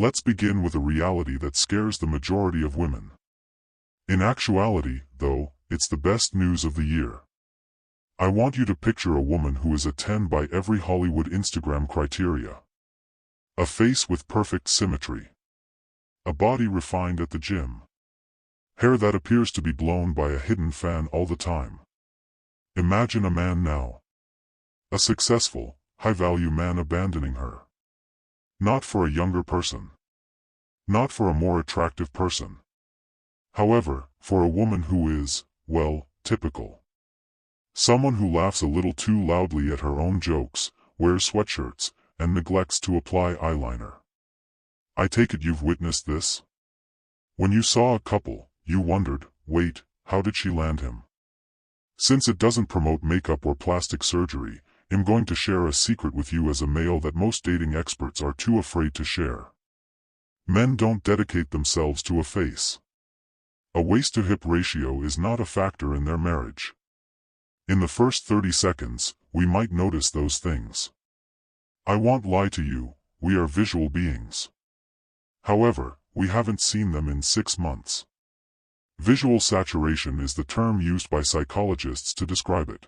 Let's begin with a reality that scares the majority of women. In actuality, though, it's the best news of the year. I want you to picture a woman who is a 10 by every Hollywood Instagram criteria. A face with perfect symmetry. A body refined at the gym. Hair that appears to be blown by a hidden fan all the time. Imagine a man now. A successful, high-value man abandoning her. Not for a younger person. Not for a more attractive person. However, for a woman who is, well, typical. Someone who laughs a little too loudly at her own jokes, wears sweatshirts, and neglects to apply eyeliner. I take it you've witnessed this? When you saw a couple, you wondered, wait, how did she land him? Since it doesn't promote makeup or plastic surgery, I'm going to share a secret with you as a male that most dating experts are too afraid to share. Men don't dedicate themselves to a face. A waist-to-hip ratio is not a factor in their marriage. In the first 30 seconds, we might notice those things. I won't lie to you, we are visual beings. However, we haven't seen them in 6 months. Visual saturation is the term used by psychologists to describe it.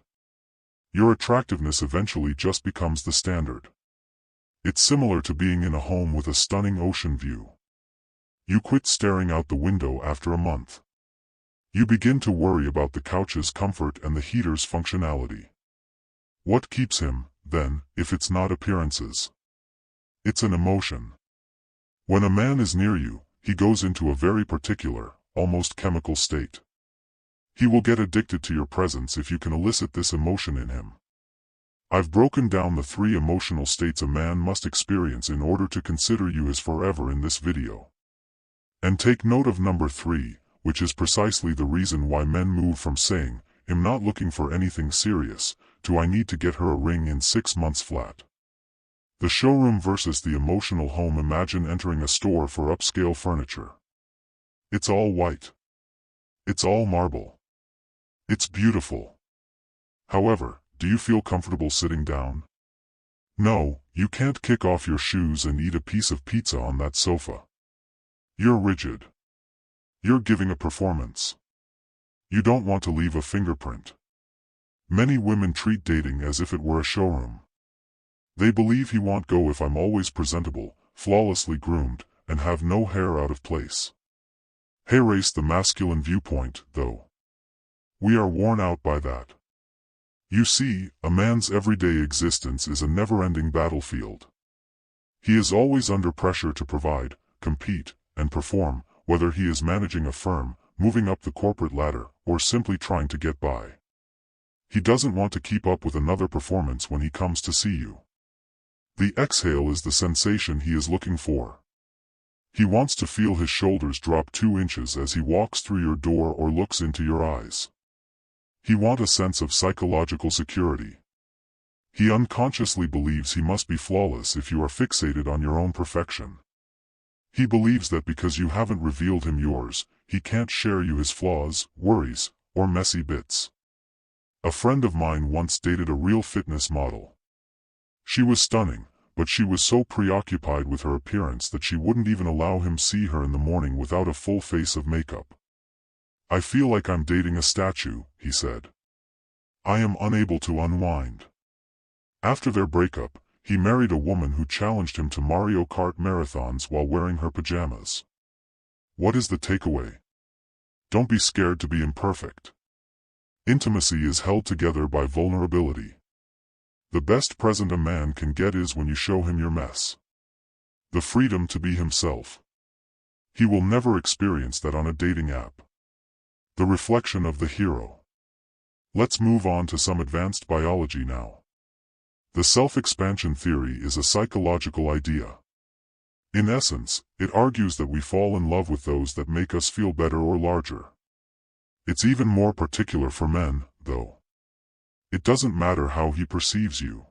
Your attractiveness eventually just becomes the standard. It's similar to being in a home with a stunning ocean view. You quit staring out the window after a month. You begin to worry about the couch's comfort and the heater's functionality. What keeps him, then, if it's not appearances? It's an emotion. When a man is near you, he goes into a very particular, almost chemical state. He will get addicted to your presence if you can elicit this emotion in him. I've broken down the 3 emotional states a man must experience in order to consider you his forever in this video. And take note of number 3, which is precisely the reason why men move from saying, I'm not looking for anything serious, to I need to get her a ring in 6 months flat. The showroom versus the emotional home. Imagine entering a store for upscale furniture. It's all white. It's all marble. It's beautiful. However, do you feel comfortable sitting down? No, you can't kick off your shoes and eat a piece of pizza on that sofa. You're rigid. You're giving a performance. You don't want to leave a fingerprint. Many women treat dating as if it were a showroom. They believe he won't go if I'm always presentable, flawlessly groomed, and have no hair out of place. Erase the masculine viewpoint, though. We are worn out by that. You see, a man's everyday existence is a never-ending battlefield. He is always under pressure to provide, compete, and perform, whether he is managing a firm, moving up the corporate ladder, or simply trying to get by. He doesn't want to keep up with another performance when he comes to see you. The exhale is the sensation he is looking for. He wants to feel his shoulders drop 2 inches as he walks through your door or looks into your eyes. He wants a sense of psychological security. He unconsciously believes he must be flawless if you are fixated on your own perfection. He believes that because you haven't revealed him yours, he can't share you his flaws, worries, or messy bits. A friend of mine once dated a real fitness model. She was stunning, but she was so preoccupied with her appearance that she wouldn't even allow him see her in the morning without a full face of makeup. I feel like I'm dating a statue, he said. I am unable to unwind. After their breakup, he married a woman who challenged him to Mario Kart marathons while wearing her pajamas. What is the takeaway? Don't be scared to be imperfect. Intimacy is held together by vulnerability. The best present a man can get is when you show him your mess. The freedom to be himself. He will never experience that on a dating app. The reflection of the hero. Let's move on to some advanced biology now. The self-expansion theory is a psychological idea. In essence, it argues that we fall in love with those that make us feel better or larger. It's even more particular for men, though. It doesn't matter how he perceives you.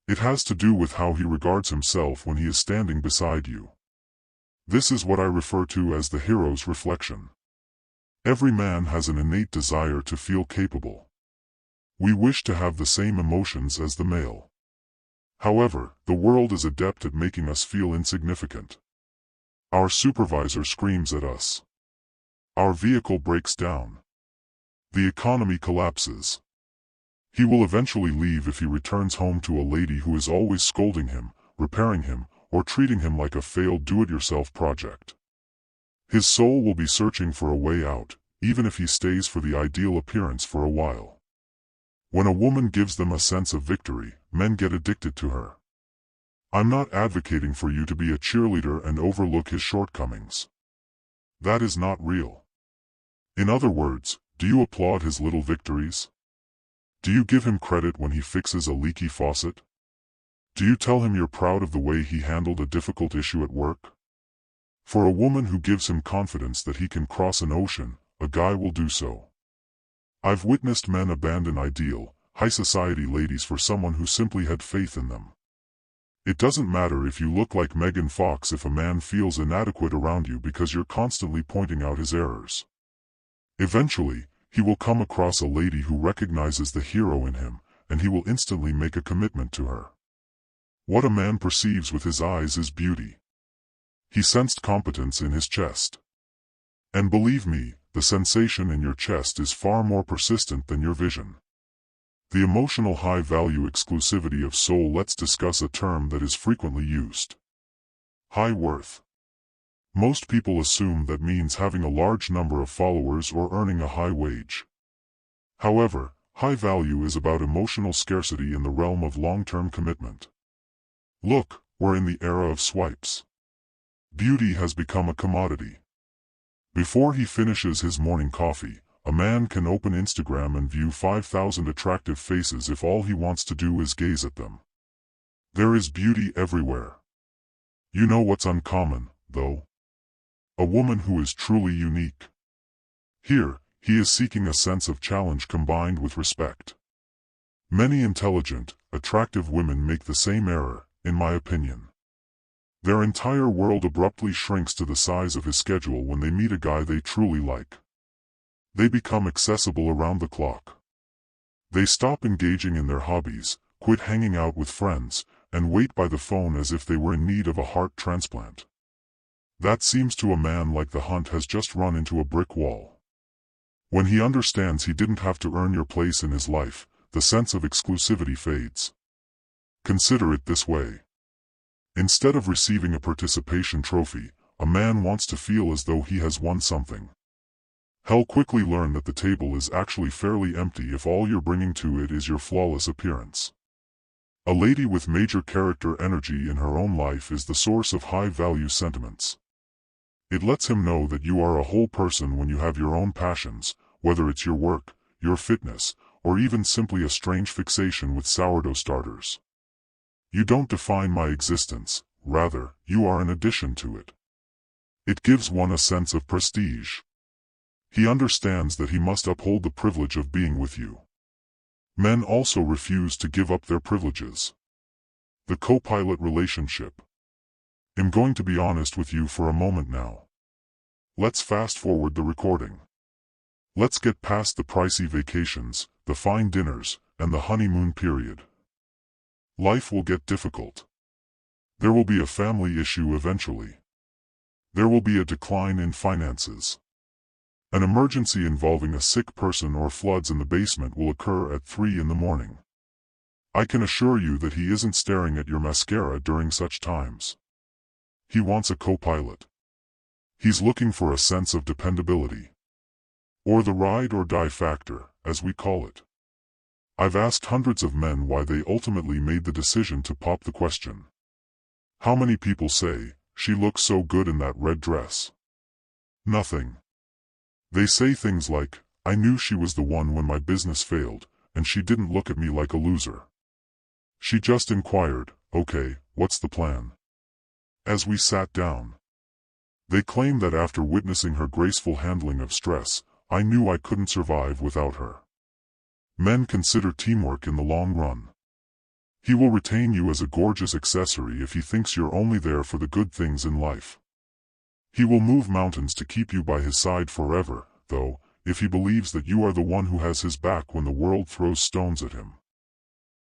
It has to do with how he regards himself when he is standing beside you. This is what I refer to as the hero's reflection. Every man has an innate desire to feel capable. We wish to have the same emotions as the male. However, the world is adept at making us feel insignificant. Our supervisor screams at us. Our vehicle breaks down. The economy collapses. He will eventually leave if he returns home to a lady who is always scolding him, repairing him, or treating him like a failed do-it-yourself project. His soul will be searching for a way out, even if he stays for the ideal appearance for a while. When a woman gives them a sense of victory, men get addicted to her. I'm not advocating for you to be a cheerleader and overlook his shortcomings. That is not real. In other words, do you applaud his little victories? Do you give him credit when he fixes a leaky faucet? Do you tell him you're proud of the way he handled a difficult issue at work? For a woman who gives him confidence that he can cross an ocean, a guy will do so. I've witnessed men abandon ideal, high society ladies for someone who simply had faith in them. It doesn't matter if you look like Megan Fox if a man feels inadequate around you because you're constantly pointing out his errors. Eventually, he will come across a lady who recognizes the hero in him, and he will instantly make a commitment to her. What a man perceives with his eyes is beauty. He sensed competence in his chest. And believe me, the sensation in your chest is far more persistent than your vision. The emotional high-value exclusivity of soul. Let's discuss a term that is frequently used. High worth. Most people assume that means having a large number of followers or earning a high wage. However, high value is about emotional scarcity in the realm of long-term commitment. Look, we're in the era of swipes. Beauty has become a commodity. Before he finishes his morning coffee, a man can open Instagram and view 5,000 attractive faces if all he wants to do is gaze at them. There is beauty everywhere. You know what's uncommon, though? A woman who is truly unique. Here, he is seeking a sense of challenge combined with respect. Many intelligent, attractive women make the same error, in my opinion. Their entire world abruptly shrinks to the size of his schedule when they meet a guy they truly like. They become accessible around the clock. They stop engaging in their hobbies, quit hanging out with friends, and wait by the phone as if they were in need of a heart transplant. That seems to a man like the hunt has just run into a brick wall. When he understands he didn't have to earn your place in his life, the sense of exclusivity fades. Consider it this way. Instead of receiving a participation trophy, a man wants to feel as though he has won something. He'll quickly learn that the table is actually fairly empty if all you're bringing to it is your flawless appearance. A lady with major character energy in her own life is the source of high-value sentiments. It lets him know that you are a whole person when you have your own passions, whether it's your work, your fitness, or even simply a strange fixation with sourdough starters. You don't define my existence, rather, you are an addition to it. It gives one a sense of prestige. He understands that he must uphold the privilege of being with you. Men also refuse to give up their privileges. The co-pilot relationship. I'm going to be honest with you for a moment now. Let's fast forward the recording. Let's get past the pricey vacations, the fine dinners, and the honeymoon period. Life will get difficult. There will be a family issue eventually. There will be a decline in finances. An emergency involving a sick person or floods in the basement will occur at 3 in the morning. I can assure you that he isn't staring at your mascara during such times. He wants a co-pilot. He's looking for a sense of dependability. Or the ride or die factor, as we call it. I've asked hundreds of men why they ultimately made the decision to pop the question. How many people say, "She looks so good in that red dress"? Nothing. They say things like, "I knew she was the one when my business failed, and she didn't look at me like a loser. She just inquired, 'Okay, what's the plan?' As we sat down." They claim that after witnessing her graceful handling of stress, "I knew I couldn't survive without her." Men consider teamwork in the long run. He will retain you as a gorgeous accessory if he thinks you're only there for the good things in life. He will move mountains to keep you by his side forever, though, if he believes that you are the one who has his back when the world throws stones at him.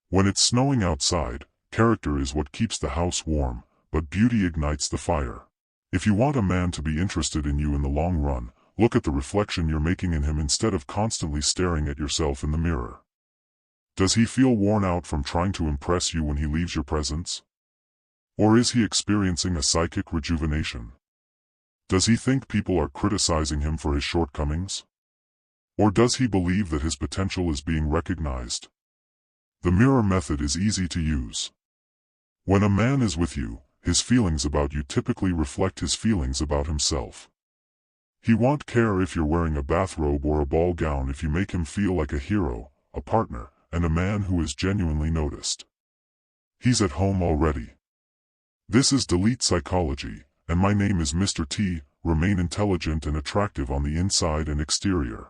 When it's snowing outside, character is what keeps the house warm, but beauty ignites the fire. If you want a man to be interested in you in the long run, look at the reflection you're making in him instead of constantly staring at yourself in the mirror. Does he feel worn out from trying to impress you when he leaves your presence? Or is he experiencing a psychic rejuvenation? Does he think people are criticizing him for his shortcomings? Or does he believe that his potential is being recognized? The mirror method is easy to use. When a man is with you, his feelings about you typically reflect his feelings about himself. He won't care if you're wearing a bathrobe or a ball gown if you make him feel like a hero, a partner, and a man who is genuinely noticed. He's at home already. This is Delete Psychology, and my name is Mr. T. Remain intelligent and attractive on the inside and exterior.